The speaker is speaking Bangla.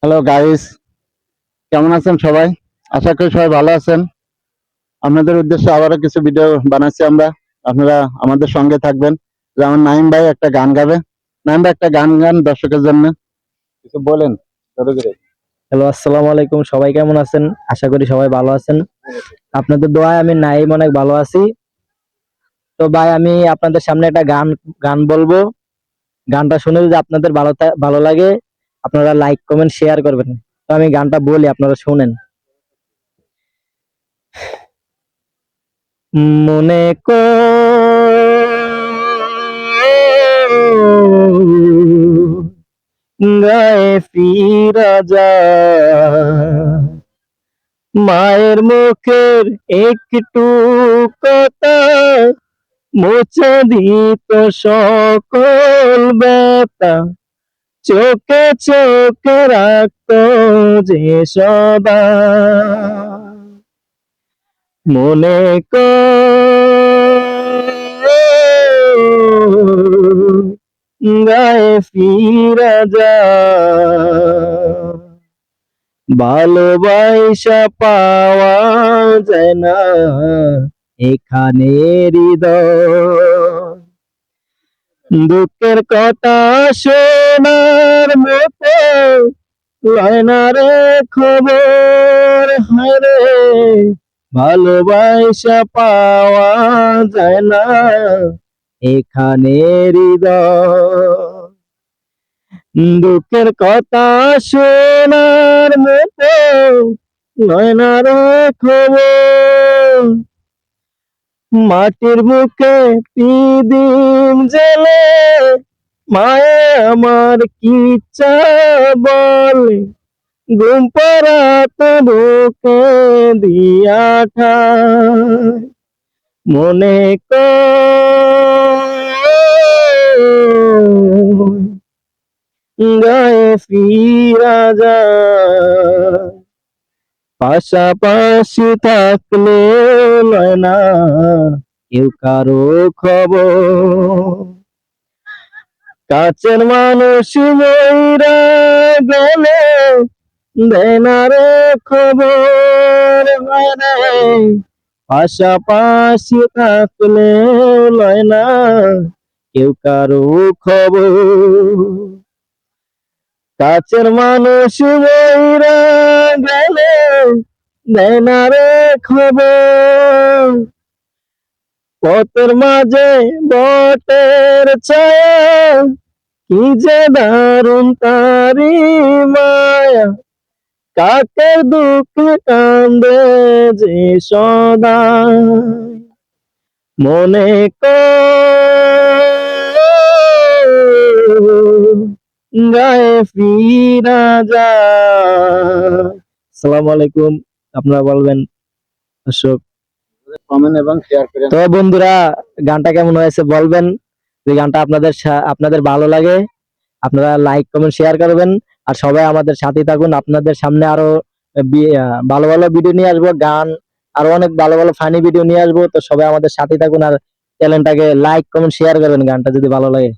হ্যালো গাইস, কেমন আছেন সবাই? আশা করি সবাই ভালো আছেন। আপনাদের উদ্দেশ্যে আবারও কিছু ভিডিও বানাচ্ছি আমরা। আপনারা আমাদের সঙ্গে থাকবেন। যেমন নাইম ভাই একটা গান গাবে। নাইম ভাই একটা গান গান দর্শকের জন্য কিছু বলেন ছোট করে। হ্যালো, আসসালামু আলাইকুম। সবাই কেমন আছেন? আশা করি সবাই ভালো আছেন। আপনাদের দোয়ায় আমি নাইম অনেক ভালো আছি। তো ভাই, আমি আপনাদের সামনে একটা গান গান বলবো। গানটা শুনে যদি আপনাদের ভালো লাগে, আপনারা লাইক কমেন্ট শেয়ার করবেন। তো আমি গানটা বলি, আপনারা শুনেন। মনে গায়ে ফিরা যায়, মায়ের মুখের একটু কথা মুছে দিত সকল ব্যথা, চোখে চোখে রাখতো যে সদা। মনে গায়ে ফিরা যায়, ভালোবাসা পাওয়া যায় না এখানে হৃদয়। দুঃখের কথা শোনার মতো লয় না রে খবর, হায় রে ভালোবাসা পাওয়া যায় না এখানে হৃদয়। দুঃখের কথা শোনার মতো লয় না রে খবর, মাটির বুকে পিদিম জেলে মায়ে আমার কি চা বলে, ঘুম পাড়াতে বুকে দিয়া ঠায়। মনে গায়ে ফিরা যায়, পাশাপাশি থাকলে লয় না কেউ কারো খবর। কাছের মানুষ মইরা গেলে দেয় না রে খবর, হায় রে পাশাপাশি থাকলে লয় না কেউ কারো খবর। কাছের মানুষ মইরা গেলে দেয় না রে খবর, পথের মাঝে বটের ছায়া কি যে দারুণ তারি মায়া, কাকের দুঃখে কান্দে যে সদা। মনে গায়ে ফিরা যায়। আসসালামু আলাইকুম। আপনারা বলবেন দর্শক। কমেন্ট এবং শেয়ার করেন। তো বন্ধুরা, গানটা কেমন হয়েছে বলবেন। যে গানটা আপনাদের ভালো লাগে, আপনারা লাইক কমেন্ট শেয়ার করবেন। আর সবাই আমাদের সাথে থাকুন। আপনাদের সামনে আরো ভালো ভালো ভিডিও নিয়ে আসবো, গান আরো অনেক ভালো ভালো ফানি ভিডিও নিয়ে আসবো। তো সবাই আমাদের সাথে থাকুন আর চ্যানেলটাকে লাইক কমেন্ট শেয়ার করবেন গানটা যদি ভালো লাগে।